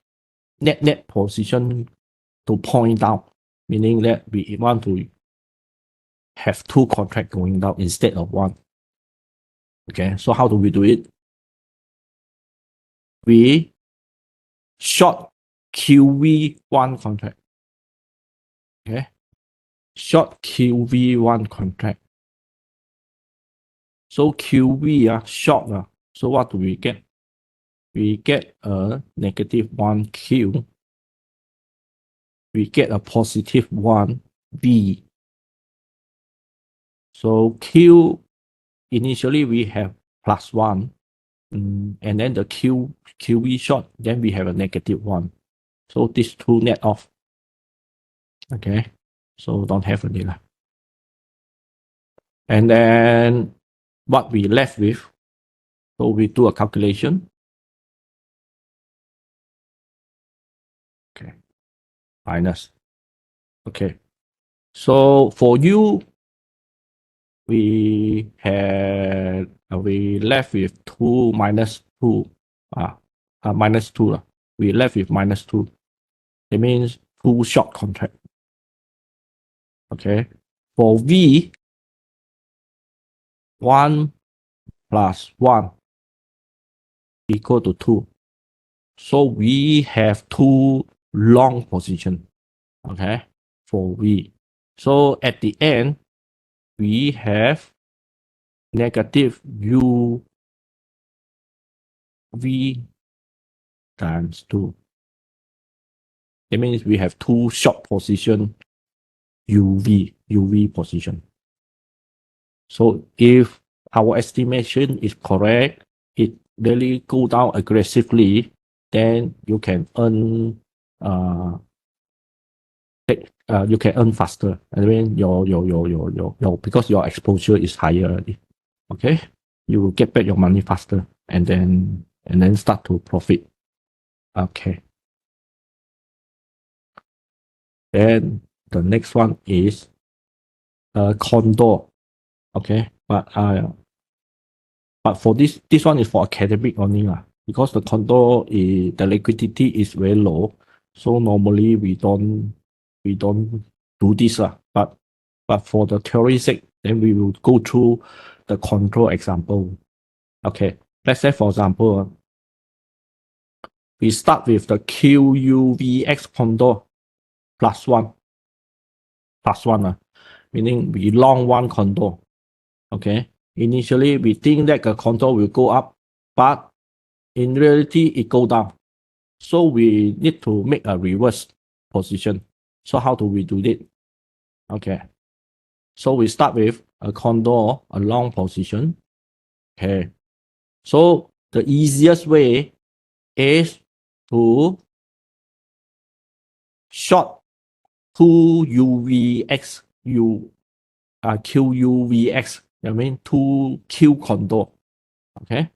net position to point down, meaning that we want to have two contracts going down instead of one. Okay, so how do we do it? We short QV1 contract. Okay, short QV1 contract. So QV short. So what do we get? We get a negative 1Q. We get a positive 1V. So Q, initially we have plus 1. And then the QV short, then we have a negative 1. So these two net off. Okay, so don't have any. And then what we left with, so we do a calculation. Okay, minus. Okay, so for you, we left with 2 minus 2. Minus 2. We left with minus 2. It means 2 short contract. Okay, for V, 1 plus 1 equal to 2. So we have 2 long position. Okay, for V. So at the end, we have negative UV times 2. That means we have 2 short position UV position. So if our estimation is correct, it really go down aggressively, then you can earn you can earn faster. I mean your because your exposure is higher already. Okay, you will get back your money faster and then start to profit. Okay. Then the next one is condor. Okay, but for this one is for academic only because the condor is the liquidity is very low, so normally we don't do this but for the theory sake, then we will go through the control example. Okay, let's say for example, we start with the QUVX condor plus 1, meaning we long one condor. Okay, initially we think that the condor will go up, but in reality it go down. So we need to make a reverse position. So how do we do it? Okay, so we start with a condor, a long position. Okay, so the easiest way is to short 2 UVX QUVX. I mean 2 Q condor. Okay,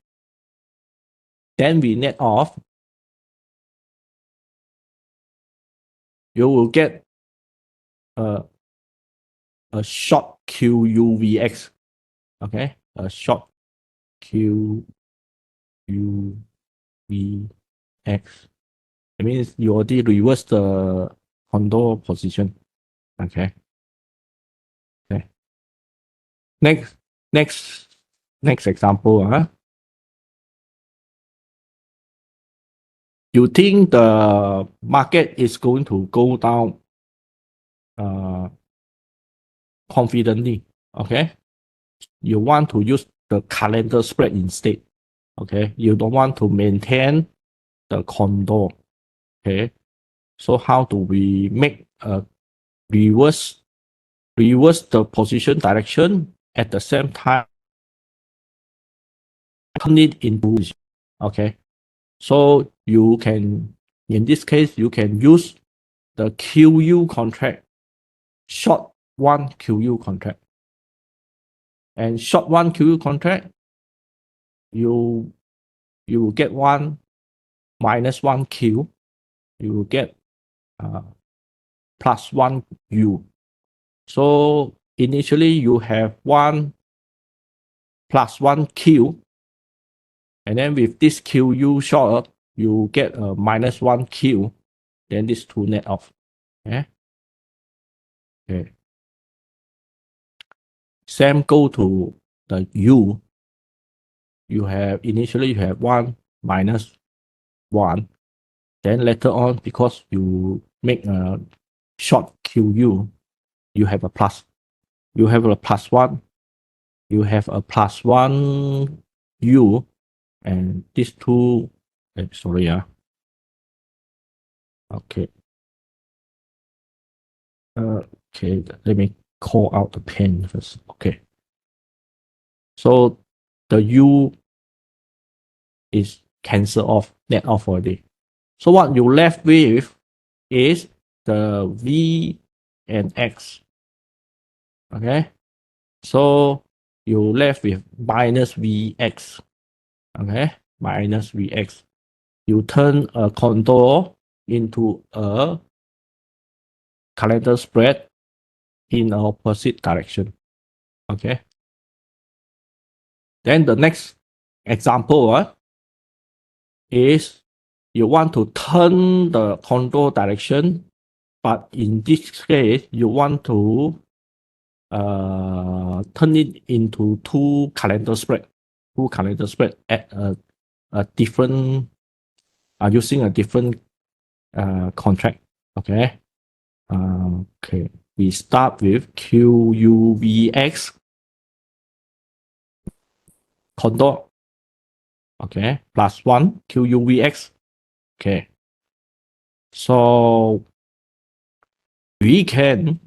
then we net off. You will get a short QUVX. Okay, a short QUVX. It means you already reverse the condor position. Okay. Okay. Next example. You think the market is going to go down confidently. Okay. You want to use the calendar spread instead. Okay. You don't want to maintain the condor. Okay. So how do we make a reverse the position direction at the same time turn it into, okay? So you can, in this case, you can use the QU contract, short 1 QU contract. And short 1 QU contract, you will get 1 minus 1 Q. You will get plus 1 U. So initially you have 1 plus 1 Q. And then with this QU short, you get a -1 Q, then these two net off. Okay. Okay. Same go to the U. You have initially you have 1 minus 1. Then later on, because you make a short QU, you have a plus. You have a +1. You have a +1 U, and these two. Sorry, okay. Okay, let me call out the pen first. Okay. So the U is cancel off, net off already. So what you left with is the V and X. Okay. So you left with minus Vx. Okay. Minus Vx. You turn a contour into a calendar spread in opposite direction. Okay. Then the next example is you want to turn the contour direction, but in this case, you want to turn it into two calendar spread at a different, using a different contract. Okay. Okay. We start with QUVX contour. Okay. +1 QUVX. Okay. So we can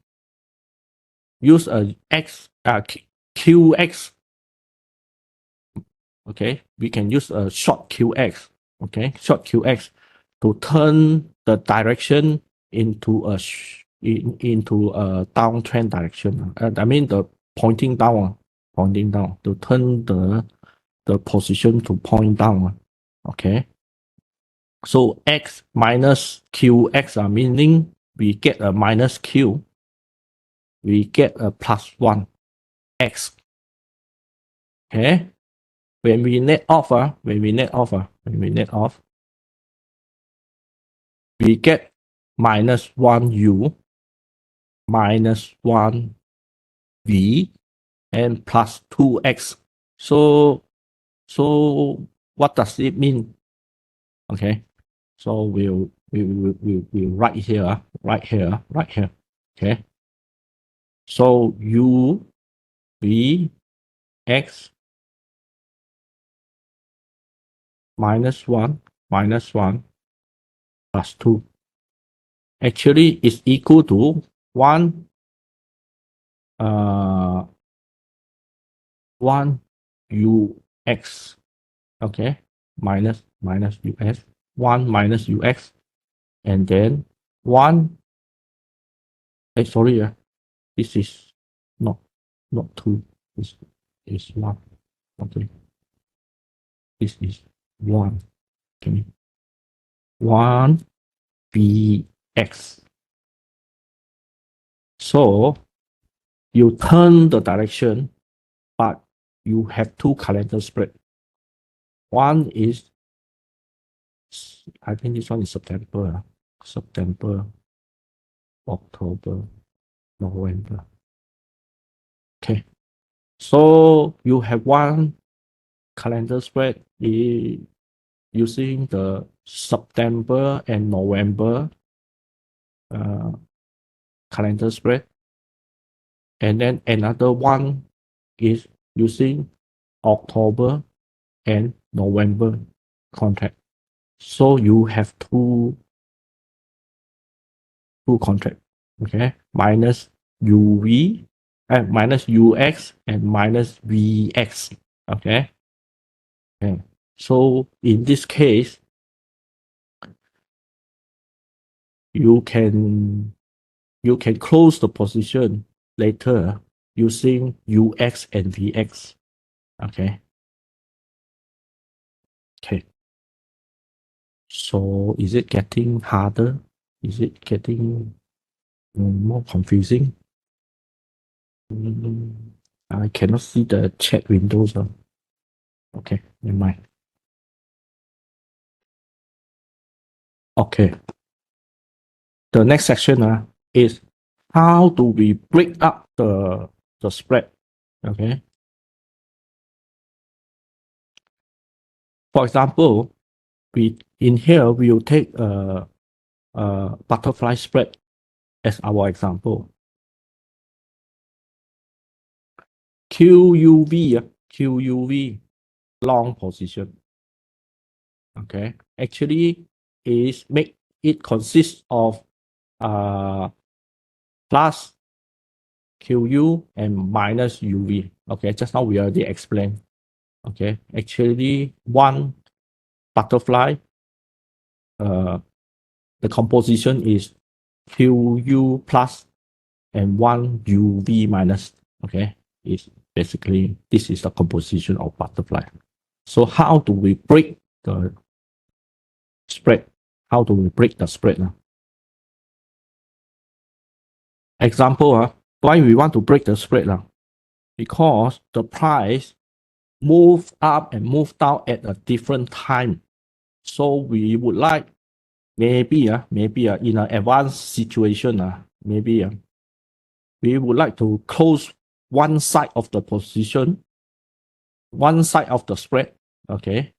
use a QX. Okay. We can use a short QX. Okay. Short QX to turn the direction into a downtrend direction. I mean the pointing down to turn the position to point down. Okay. So X minus QX meaning we get a minus Q, we get a +1 X. Okay. When we net off, we get -1 U, -1 V, and +2 X. So what does it mean? Okay. So we'll write here, right here. Okay. So U, V, X -1 +2 actually is equal to 1 1 UX. Okay. Minus US. 1 minus UX. And then 1. Sorry. This is not 2. This is 1. Okay. This is 1. Okay. 1 BX. So you turn the direction, but you have two calendar spread. One is, I think this one is September, October, November. Okay. So you have one calendar spread using the September and November calendar spread. And then another one is using October and November contract. So you have two contract. Okay. Minus UV, minus UX and minus VX. Okay. Okay. So in this case, you can close the position later using UX and VX. Okay. Okay. So is it getting harder? Is it getting more confusing? I cannot see the chat windows. Okay, never mind. Okay. The next section is how do we break up the spread? Okay. For example, in here we will take a butterfly spread as our example. QUV long position. Okay, actually it consists of plus QU and minus UV. Okay, just now we already explained. Okay, actually one butterfly, the composition is QU plus and one UV minus. Okay, is basically this is the composition of butterfly. So how do we break the spread? How do we break the spread now? Example, why we want to break the spread now? Because the price move up and move down at a different time. So we would like maybe in an advanced situation, maybe we would like to close one side of the position, one side of the spread, okay,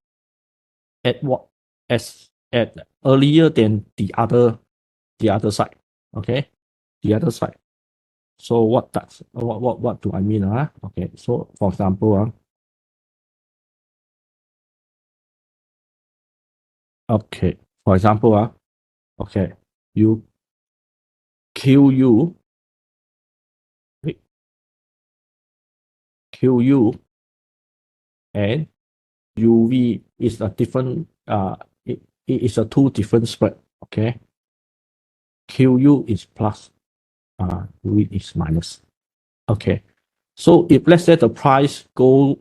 at what as at earlier than the other side, okay, the other side. So what do I mean? Okay, so for example, okay, for example, okay, you QU wait, QU and UV is a different it is a two different spread. Okay, QU is plus, UV is minus. Okay, so if let's say the price go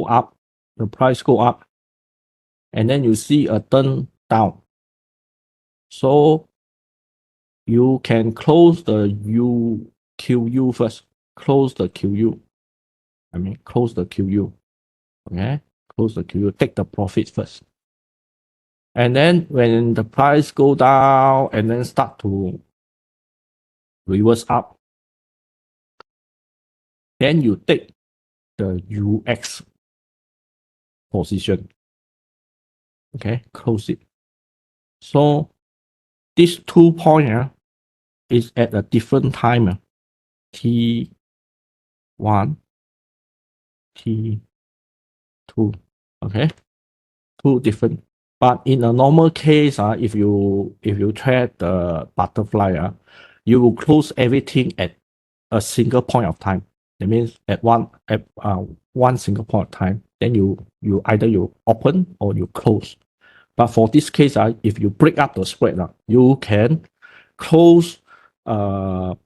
up, the price go up, and then you see a turn down, so you can close the QU first. Close the QU. I mean, close the QU. Okay, close the QU. Take the profit first. And then when the price go down and then start to reverse up, then you take the UX position. Okay, close it. So this 2 point is at a different time. T1, T2. Okay, two different. But in a normal case, if you trade the butterfly, you will close everything at a single point of time. That means at one single point of time. Then you either you open or you close. But for this case, if you break up the spread, you can close long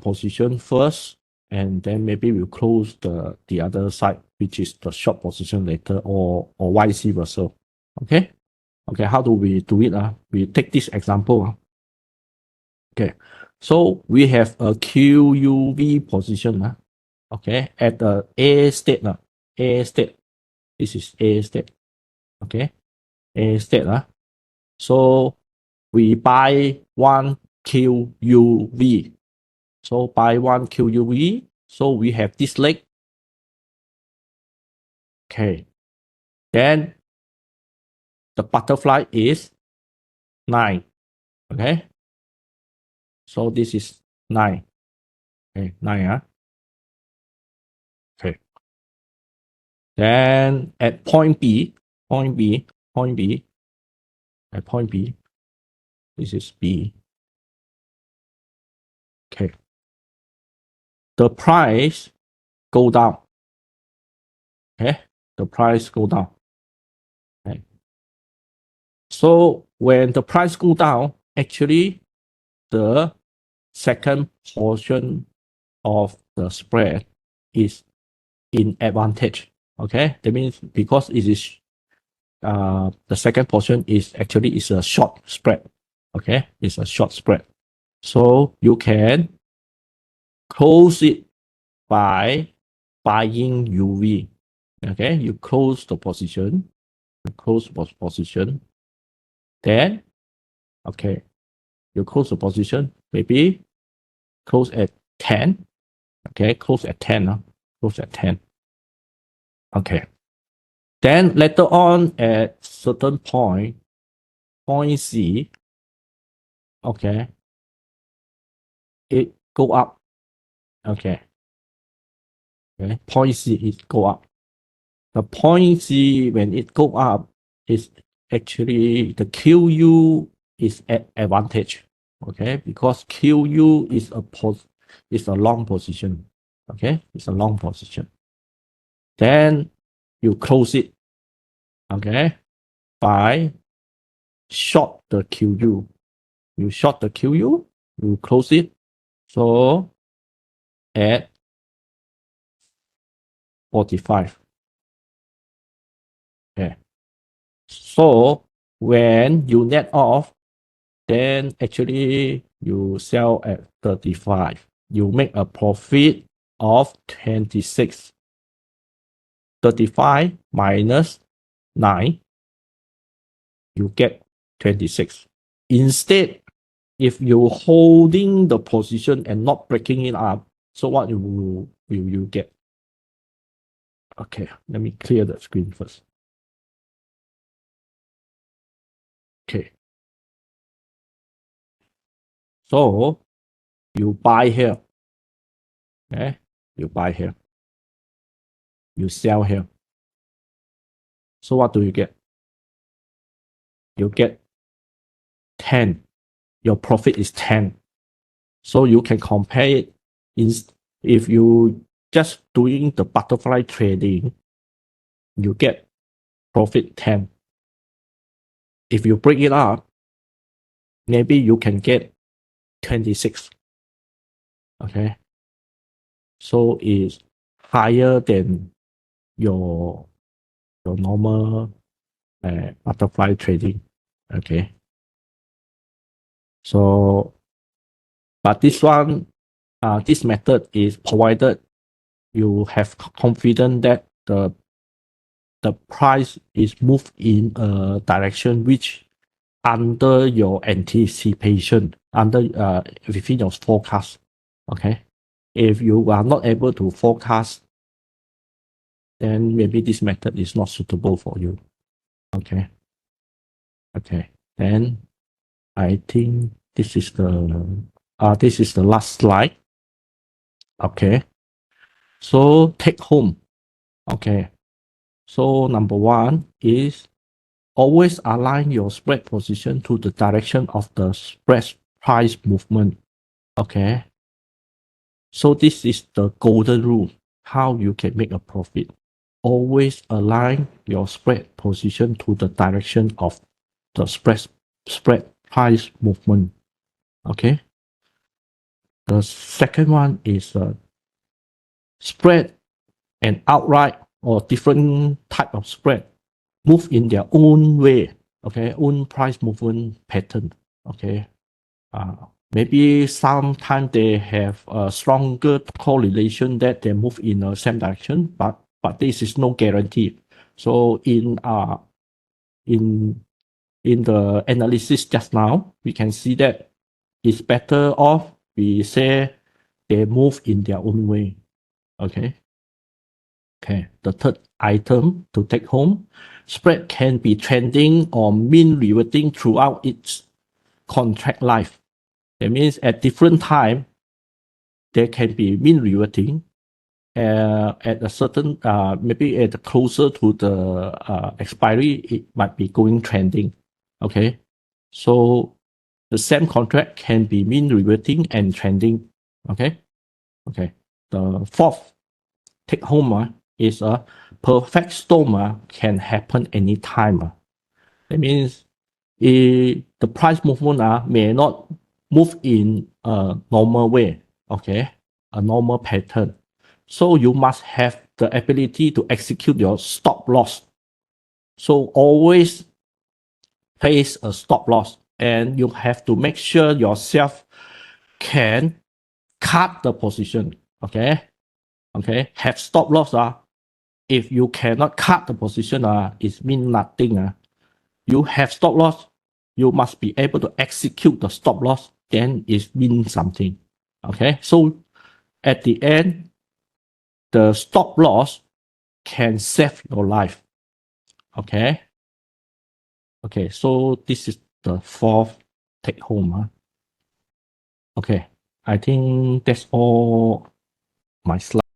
position first, and then maybe we'll close the other side, which is the short position later, or vice versa. Okay. Okay. How do we do it? We take this example. Okay. So we have a QUV position. Okay. At the A state. A state. This is A state. Okay. A state. So we buy one QUV. So buy one QUV. So we have this leg. Okay. Then the butterfly is 9. Okay. So this is 9. Okay. 9. Okay. Then at point B, at point B, this is B. Okay. The price go down. Okay. The price go down. Okay. So when the price go down, actually the second portion of the spread is in advantage. Okay. That means because it is the second portion is actually is a short spread. Okay. It's a short spread. So you can close it by buying UV. Okay, you close the position, Then, okay, you close the position, maybe close at 10. Okay, close at 10. Close at 10. Okay. Then later on at certain point C, okay, it go up. Okay. Okay. Point C it go up. The point C when it go up is actually the QU is at advantage. Okay, because QU is a long position. Okay, it's a long position. Then you close it. Okay, by short the QU. You short the QU, you close it. So at 45. Okay. So when you net off, then actually you sell at 35. You make a profit of 26. 35 minus 9, you get 26. Instead, if you're holding the position and not breaking it up, so what will you get? Okay, let me clear the screen first. Okay. So you buy here. Okay, you buy here. You sell here. So what do you get? You get 10. Your profit is 10. So you can compare it if you just doing the butterfly trading, you get profit 10. If you break it up, maybe you can get 26. Okay. So it's higher than your normal butterfly trading. Okay. So, but this one, this method is provided you have confidence that the price is moved in a direction which under your anticipation, within your forecast. Okay. If you are not able to forecast, then maybe this method is not suitable for you. Okay. Okay. Then I think this is the last slide. Okay. So take home. Okay. So number one is always align your spread position to the direction of the spread price movement. Okay. So this is the golden rule, how you can make a profit. Always align your spread position to the direction of the spread price movement. Okay. The second one is spread and outright or different type of spread move in their own way. Okay, own price movement pattern. Okay. Maybe sometimes they have a stronger correlation that they move in the same direction, but this is no guarantee. So in the analysis just now, we can see that it's better off we say they move in their own way. Okay. Okay. The third item to take home, spread can be trending or mean reverting throughout its contract life. That means at different time, there can be mean reverting. At a certain, maybe at closer to the expiry, it might be going trending. Okay. So the same contract can be mean reverting and trending. Okay. Okay. The fourth take home is a perfect storm can happen anytime. That means the price movement may not move in a normal way, okay, a normal pattern. So you must have the ability to execute your stop loss. So always place a stop loss, and you have to make sure yourself can cut the position. Okay. Okay. Have stop loss. If you cannot cut the position, it means nothing. You have stop loss, you must be able to execute the stop loss, then it means something. Okay, so at the end, the stop loss can save your life. Okay. Okay, so this is the fourth take home. Okay, I think that's all my slides.